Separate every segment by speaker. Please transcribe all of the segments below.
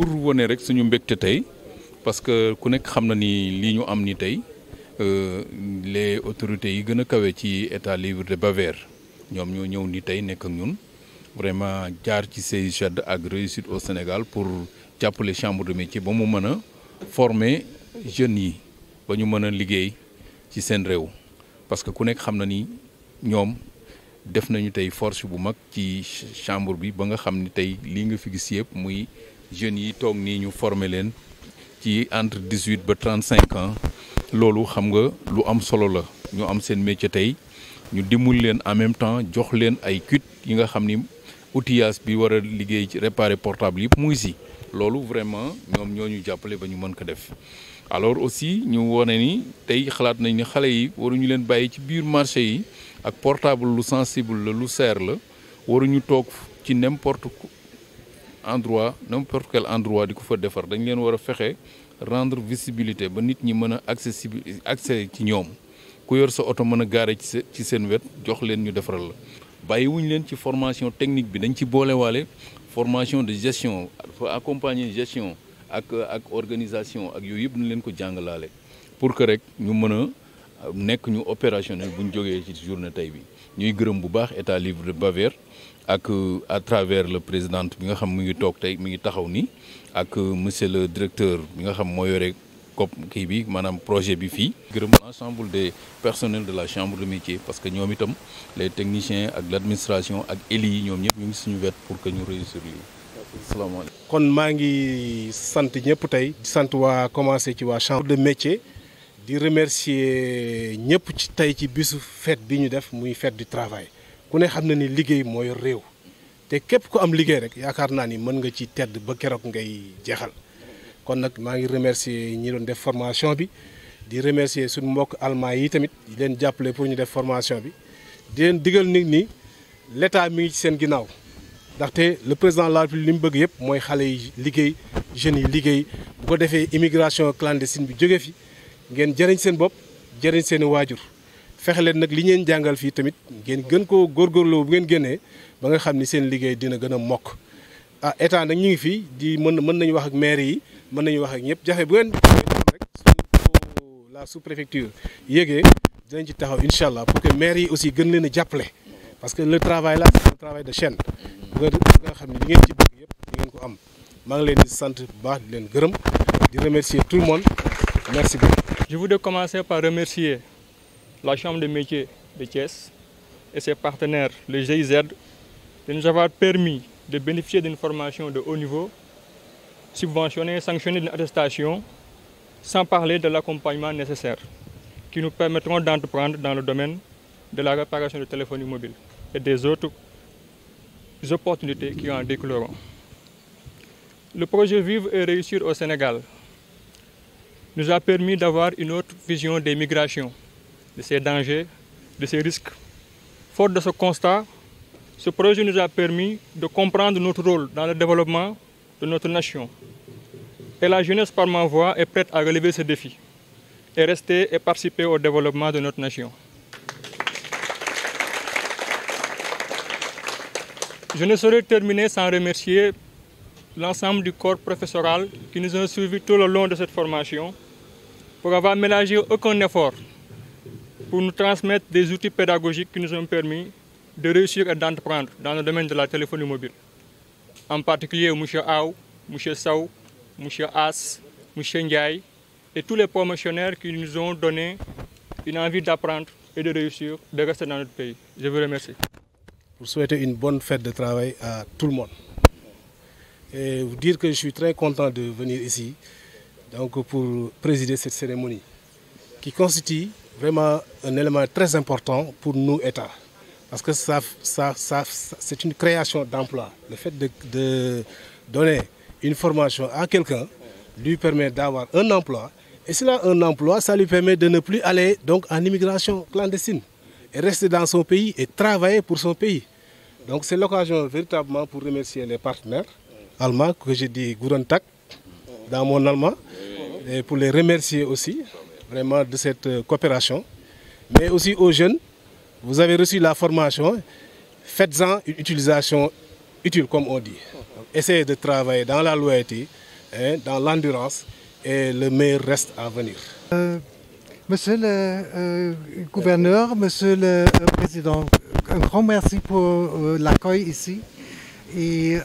Speaker 1: pour wane rek suñu mbégte tey parce que ku nekk xam na ni lii ñu am ni tey les autorités yi gën a kawe ci état libre de Bavière ñoom ñoo ñëw ni tey nekk ak ñun vraiment jaar ci GIZ ak réussite au Sénégal pour jàppale chambre de métier ba mu mën a former jeunes yi ba ñu mën a liggéey ci seen réew parce que ku nekk xam na ni ñoom def nañu tey force bu mag ci chambre bi ba nga xam ni tey lii nga fi gis yëpp muy jeunes yi toog nii ñu former leen ci entre 18 ba 35 ans loolu xam nga lu am solo la ñu am seen métier tey ñu dimbali leen en même temps jox leen ay kit yi nga xam ni outillage bi war a liggéey ci réparer portable yëpp muy si loolu vraiment ñoom ñoo ñu jàppale ba ñu mën ko def. alors aussi ñu wone ni tey xalaat nañ ni xale yi waruñu leen bàyyi ci biir marché yi ak portable lu sensible la lu seer la waruñu toog ci n'importe quel endroit di ko fa defar dañ leen war a fexe rendre visibilité ba nit ñi mën a accès ci ñoom ku yor sa oto mën a gaare ci seen wet jox leen ñu defaral la bàyyiwuñu leen ci formation technique bi dañ ci boolewaale formation de gestion fa accompagner gestion ak organisation ak yooyu yëpp nañ leen ko jàngalaale pour que rek ñu mën a nekk ñu opérationnel bu ñu jógee ci journée tey bi ñuy gërëm bu baax état libre de Bavière ak à travers le président bi nga xam mu ngi toog tey mi ngi taxaw ni ak monsieur le directeur bi nga xam moo yore kii bi maanaam projet bi fii gërëm l'ensemble des personnels de la chambre de métier parce que ñoom itam les techniciens ak l'administration ak élus yi ñoom ñëpp ñu ngi suñu wet pour que ñu réussir lii asalaamaaleykum.
Speaker 2: kon maa ngi sant ñëpp tey di sant waa commencé ci waa chambre de métier di remercier ñëpp ci tey ci bisu fête bi ñu def muy fête du travail ku ne xam na ni liggéey mooy réew te képp ku am liggéey rek yaakaar naa ni mën nga ci tedd ba keroog ngay jeexal kon nag maa ngi remercier ñi doon def formation bi di remercier suñu mbokk allemand yi tamit di leen jàppale pour ñu def formation bi di leen digal nit ni l'état mi ngi ci seen ginnaaw ndaxte le président de la République li mu bëgg yëpp mooy xale yi liggéey jeunes yi liggéey bu ko defee immigration clandestine bi jóge fi ngeen jëriñ seen bopp jëriñ seen i waajur fexe leen nag li ngeen jàngal fii tamit ngeen gën koo góorgóorloo bu ngeen génnee ba nga xam ni seen liggéey dina gën a mokk ah état nag ñu ngi fii di mën nañu wax ak maire yi mën nañu wax ak ñëpp jafe bu ngeen rek la sous-préfecture yéegee dinañ ci taxaw incha allah pour que maire yi aussi gën leen a jàppale parce que le travail là c'est un travail de chaîne bu nga xam ne li ngeen ci bëgg yëpp di ngeen ko am maa ngi leen di sant bu baax di leen gërëm di remercier tout le monde merci beaucoup.
Speaker 3: Je voudrais commencer par remercier la Chambre de métiers de Thiès et ses partenaires, le GIZ, de nous avoir permis de bénéficier d'une formation de haut niveau, subventionnée et sanctionnée d'une attestation, sans parler de l'accompagnement nécessaire, qui nous permettront d'entreprendre dans le domaine de la réparation de téléphonie mobile et des autres opportunités qui en découleront. Le projet Vivre et réussir au Sénégal nous a permis d'avoir une autre vision des migrations, de ses dangers, de ses risques. Fort de ce constat, ce projet nous a permis de comprendre notre rôle dans le développement de notre nation. Et la jeunesse, par ma voix, est prête à relever ce défi et rester et participer au développement de notre nation. Je ne saurais terminer sans remercier l'ensemble du corps professoral qui nous a suivis tout le long de cette formation pour avoir ménagé aucun effort pour nous transmettre des outils pédagogiques qui nous ont permis de réussir et d'entreprendre dans le domaine de la téléphonie mobile. En particulier M. Aou, M. Sow, M. As, M. Ndiaye et tous les promotionnaires qui nous ont donné une envie d'apprendre et de réussir, de rester dans notre pays. Je vous remercie.
Speaker 2: Pour souhaiter une bonne fête de travail à tout le monde. Et vous dire que je suis très content de venir ici donc pour présider cette cérémonie qui constitue vraiment un élément très important pour nous, État. Parce que c'est une création d'emploi. Le fait de donner une formation à quelqu'un lui permet d'avoir un emploi. Et s'il a un emploi, ça lui permet de ne plus aller donc en immigration clandestine et rester dans son pays et travailler pour son pays. Donc c'est l'occasion véritablement pour remercier les partenaires allemands que j'ai dit Guten Tag dans mon allemand et pour les remercier aussi vraiment de cette coopération. Mais aussi aux jeunes, vous avez reçu la formation, faites-en une utilisation utile comme on dit. Donc, essayez de travailler dans la loyauté, dans l'endurance et le meilleur reste à venir.
Speaker 4: Monsieur le gouverneur, monsieur le président, un grand merci pour l'accueil ici et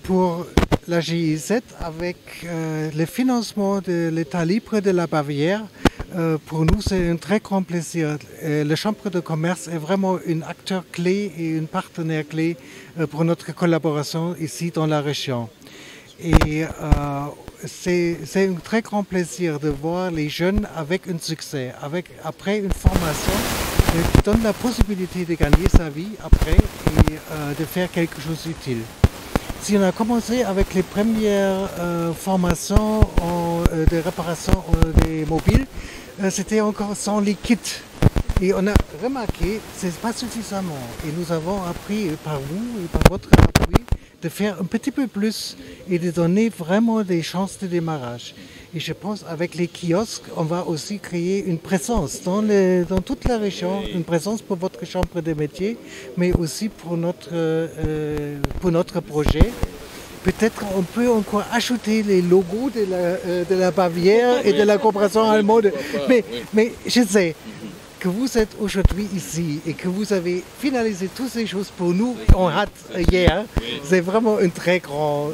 Speaker 4: pour la GIZ avec le financement de l'État libre de la Bavière. Pour nous, c'est un très grand plaisir. La Chambre de commerce est vraiment un acteur clé et un partenaire clé pour notre collaboration ici dans la région. Et c'est un très grand plaisir de voir les jeunes avec un succès, après une formation qui donne la possibilité de gagner sa vie après et de faire quelque chose d'utile. Si on a commencé avec les premières formations de réparation des mobiles, c'était encore sans les kits. Et on a remarqué que ce n'est pas suffisamment. Et nous avons appris par vous et par votre appui de faire un petit peu plus et de donner vraiment des chances de démarrage. Et je pense qu'avec les kiosques, on va aussi créer une présence dans toute la région, une présence pour votre chambre de métier, mais aussi pour notre projet. Peut-être on peut encore ajouter les logos de la Bavière et de la coopération allemande. Mais je sais que vous êtes aujourd'hui ici et que vous avez finalisé toutes ces choses pour nous en hâte hier. C'est vraiment un très grand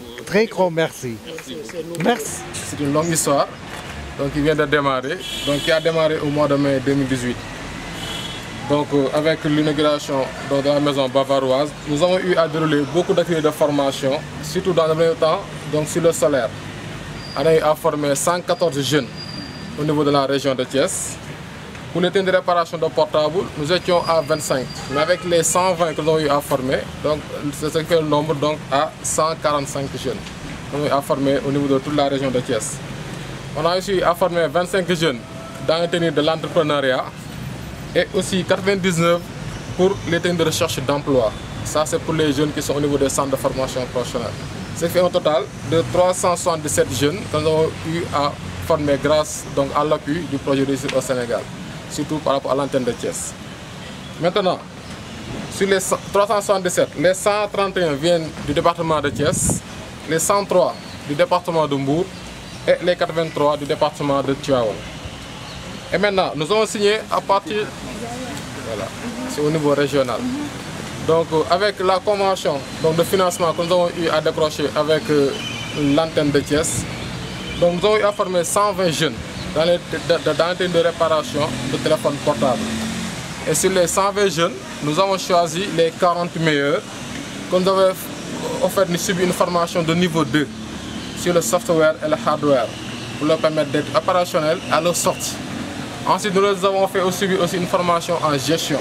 Speaker 4: merci. Merci.
Speaker 5: C'est une longue histoire donc, qui vient de démarrer, donc, qui a démarré au mois de mai 2018. Donc, avec l'inauguration de la maison bavaroise, nous avons eu à dérouler beaucoup d'activités de formation, surtout dans le premier temps, donc sur le solaire. On a eu à former 114 jeunes au niveau de la région de Thiès. Pour les techniques de réparation de portables, nous étions à 25. Mais avec les 120 que nous avons eu à former, donc c'est ce qui fait le nombre donc, à 145 jeunes. Nous avons eu à former au niveau de toute la région de Thiès. On a aussi à former 25 jeunes dans les techniques de l'entrepreneuriat et aussi 99 pour les techniques de recherche d'emploi. Ça, c'est pour les jeunes qui sont au niveau des centres de formation professionnelle. C'est fait un total de 377 jeunes que nous avons eu à former grâce donc, à l'appui du projet Réussir au Sénégal, surtout par rapport à l'antenne de Thiès. Maintenant, sur les 377, les 131 viennent du département de Thiès, les 103 du département de Mbour et les 83 du département de Tivaouane. Et maintenant, nous avons signé à partir, voilà, c'est au niveau régional. Donc avec la convention donc, de financement que nous avons eu à décrocher avec l'antenne de Thiès, donc nous avons eu à former 120 jeunes dans les techniques de réparation de téléphones portables. Et sur les 120 jeunes, nous avons choisi les 40 meilleurs que nous avons offert une formation de niveau 2 sur le software et le hardware pour leur permettre d'être opérationnels à leur sortie. Ensuite, nous avons fait aussi une formation en gestion.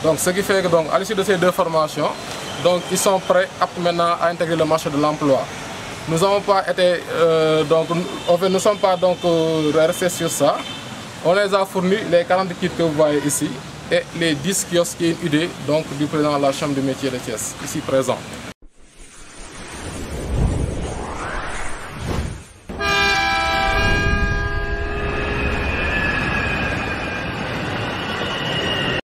Speaker 5: Donc, ce qui fait que donc, à l'issue de ces deux formations, donc, ils sont prêts maintenant à intégrer le marché de l'emploi. Nous n'avons pas été, nous sommes pas donc restés sur ça. On les a fournis les 40 kits que vous voyez ici et les 10 kiosques qui est une idée donc, du président de la Chambre de métiers de Thiès, ici présent.